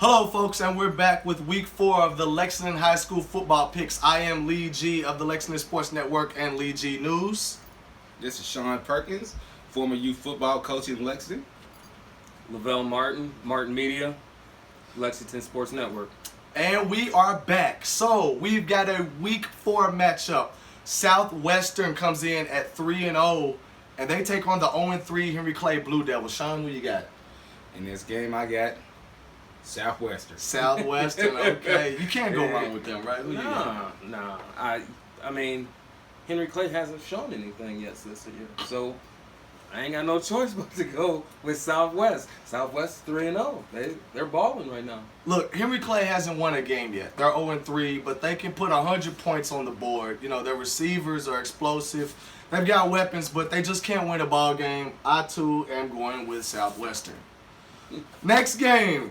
Hello, folks, and we're back with week 4 of the Lexington High School football picks. I am Lee G of the Lexington Sports Network and Lee G News. This is Sean Perkins, former youth football coach in Lexington. Lavelle Martin, Martin Media, Lexington Sports Network. And we are back. So, we've got a week 4 matchup. Southwestern comes in at 3-0, and they take on the 0-3 Henry Clay Blue Devils. Sean, who you got? In this game, I got Southwestern. Southwestern, okay. You can't go wrong with them, right? Who you got? Nah. I mean, Henry Clay hasn't shown anything yet this year, so I ain't got no choice but to go with Southwest. Southwest 3-0. They're balling right now. Look, Henry Clay hasn't won a game yet. They're 0-3, but they can put 100 points on the board. You know, their receivers are explosive. They've got weapons, but they just can't win a ball game. I, too, am going with Southwestern. Next game,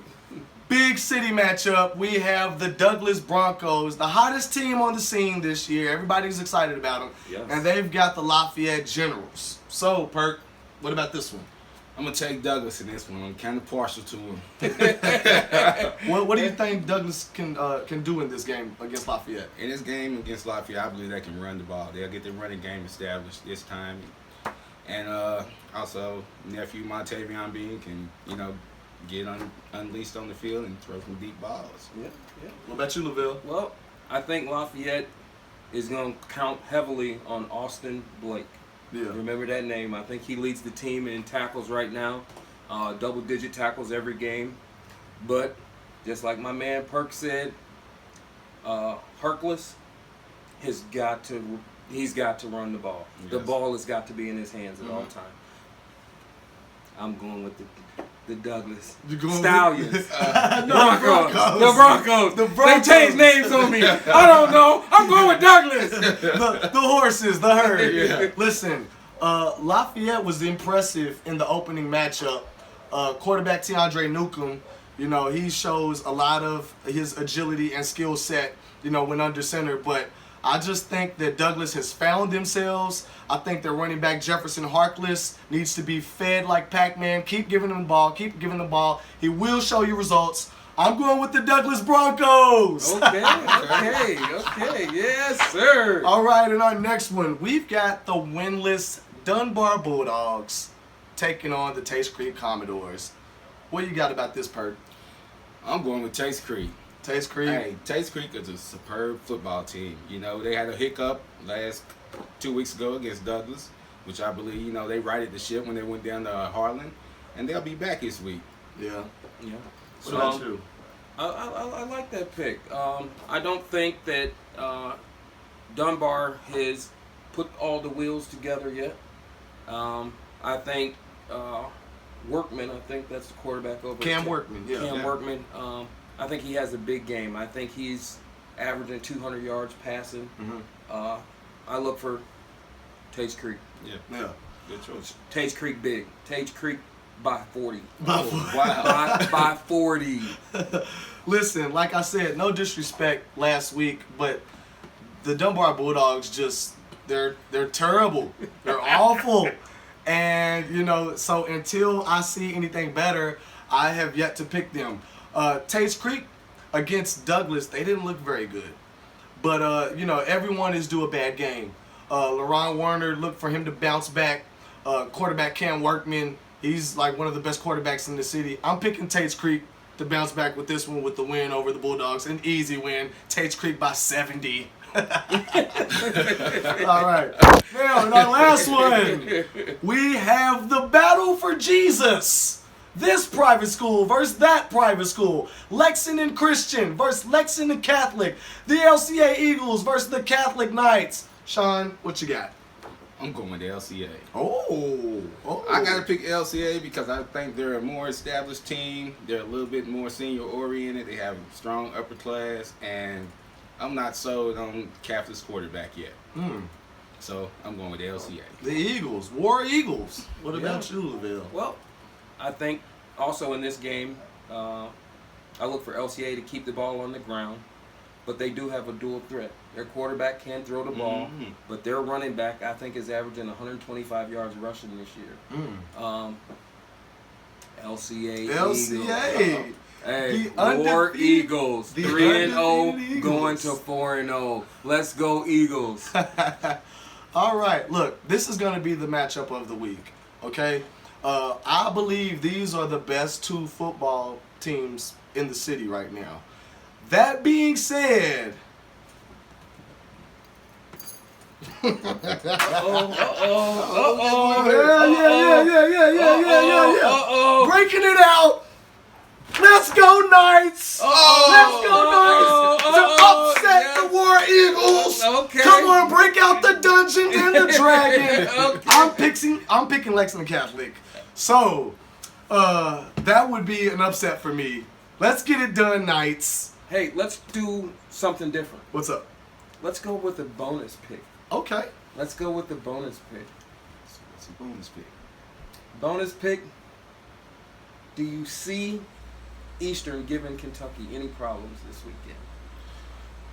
big city matchup. We have the Douglas Broncos, the hottest team on the scene this year. Everybody's excited about them. Yes. And they've got the Lafayette Generals. So, Perk, what about this one? I'm going to take Douglas in this one. I'm kind of partial to him. What do you think Douglas can do in this game against Lafayette? In this game against Lafayette, I believe they can run the ball. They'll get the running game established this time. And also, nephew Montavion Bean can, get unleashed on the field and throw some deep balls. Yeah. What about you, Lavelle? Well, I think Lafayette is going to count heavily on Austin Blake. Yeah. Remember that name. I think he leads the team in tackles right now. Double-digit tackles every game. But just like my man Perk said, Harkless he's got to run the ball. Yes. The ball has got to be in his hands at all times. I'm going with the Douglas Stallions. The Broncos. They changed names on me. I don't know. I'm going with Douglas. the horses, the herd. Yeah. Listen, Lafayette was impressive in the opening matchup. Quarterback TeAndre Newcomb, he shows a lot of his agility and skill set, when under center. But I just think that Douglas has found themselves. I think their running back Jefferson Harkless needs to be fed like Pac-Man. Keep giving him the ball. Keep giving him the ball. He will show you results. I'm going with the Douglas Broncos. Okay. Yes, sir. All right, in our next one, we've got the winless Dunbar Bulldogs taking on the Taste Creek Commodores. What you got about this, Perk? I'm going with Taste Creek. Taste Creek? Hey, Taste Creek is a superb football team. They had a hiccup last 2 weeks ago against Douglas, which I believe, they righted the ship when they went down to Harlan, and they'll be back this week. Yeah. So, What about you? I like that pick. I don't think that Dunbar has put all the wheels together yet. I think Workman, I think that's the quarterback over Cam there. Workman, yeah. Cam Workman. I think he has a big game. I think he's averaging 200 yards passing. Mm-hmm. I look for Taste Creek. Yeah. Good choice. Taste Creek big. Taste Creek by 40. Wow. by 40. Listen, like I said, no disrespect last week, but the Dunbar Bulldogs they're terrible. They're awful. And, so until I see anything better, I have yet to pick them. Taste Creek against Douglas, they didn't look very good. But, everyone is due a bad game. LaRon Warner, look for him to bounce back. Quarterback Cam Workman, he's like one of the best quarterbacks in the city. I'm picking Taste Creek to bounce back with this one with the win over the Bulldogs. An easy win. Taste Creek by 70. All right. Now, in our last one, we have the battle for Jesus. This private school versus that private school. Lexington Christian versus Lexington Catholic. The LCA Eagles versus the Catholic Knights. Sean, what you got? I'm going with the LCA. Oh. I got to pick LCA because I think they're a more established team. They're a little bit more senior-oriented. They have a strong upper class, and I'm not sold on Catholic's quarterback yet. So I'm going with the LCA. The Eagles. War Eagles. What about you, Lavelle? Well, I think also in this game, I look for LCA to keep the ball on the ground, but they do have a dual threat. Their quarterback can throw the ball, but their running back, I think, is averaging 125 yards rushing this year. LCA. LCA. Hey, The War undefeated- Eagles, the 3-0, undefeated going Eagles. to 4-0. Let's go Eagles. All right, look, this is going to be the matchup of the week, okay? I believe these are the best two football teams in the city right now. That being said, yeah. Breaking it out. Let's go Knights. Let's go Knights to upset the War Eagles. Okay. Come on, break out the dungeon and the dragon. Okay. I'm picking Lexington Catholic. So, that would be an upset for me. Let's get it done, Knights. Hey, let's do something different. What's up? Let's go with a bonus pick. Okay. Let's go with the bonus pick. What's a bonus pick? Bonus pick. Do you see Eastern giving Kentucky any problems this weekend?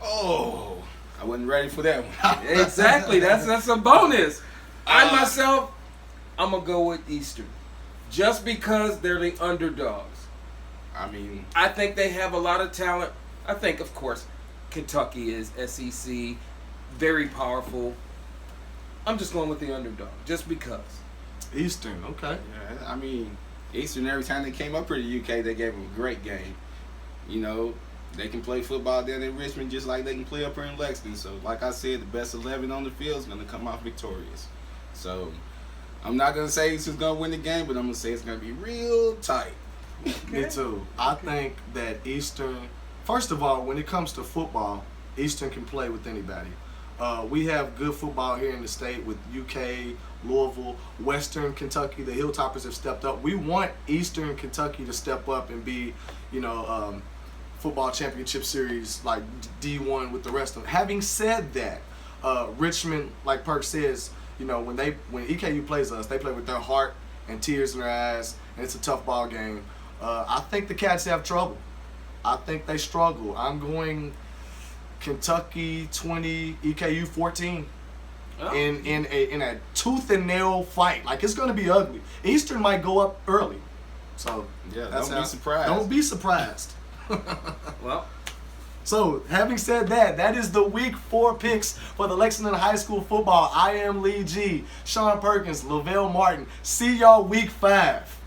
Oh, I wasn't ready for that one. Exactly. That's a bonus. I Uh, myself, I'm gonna go with Eastern, just because they're the underdogs. I mean, I think they have a lot of talent. I think, of course, Kentucky is SEC, very powerful. I'm just going with the underdog, just because. Eastern, okay. yeah, I mean, Eastern, every time they came up here to the UK, they gave them a great game. You know, they can play football down in Richmond just like they can play up here in Lexington. So, like I said, the best 11 on the field is going to come out victorious. So, I'm not going to say who's going to win the game, but I'm going to say it's going to be real tight. Me too. I think that Eastern, first of all, when it comes to football, Eastern can play with anybody. We have good football here in the state with UK, Louisville, Western Kentucky. The Hilltoppers have stepped up. We want Eastern Kentucky to step up and be, football championship series like D1 with the rest of them. Having said that, Richmond, like Perk says, when EKU plays us, they play with their heart and tears in their eyes, and it's a tough ball game. I think the Cats have trouble. I think they struggle. I'm going Kentucky 20, EKU 14. Oh. In a tooth and nail fight. Like, it's going to be ugly. Eastern might go up early. So, Yeah, that's don't be surprised. Don't be surprised. Well, So, having said that, that is the week 4 picks for the Lexington High School football. I am Lee G, Sean Perkins, Lavelle Martin. See y'all week 5.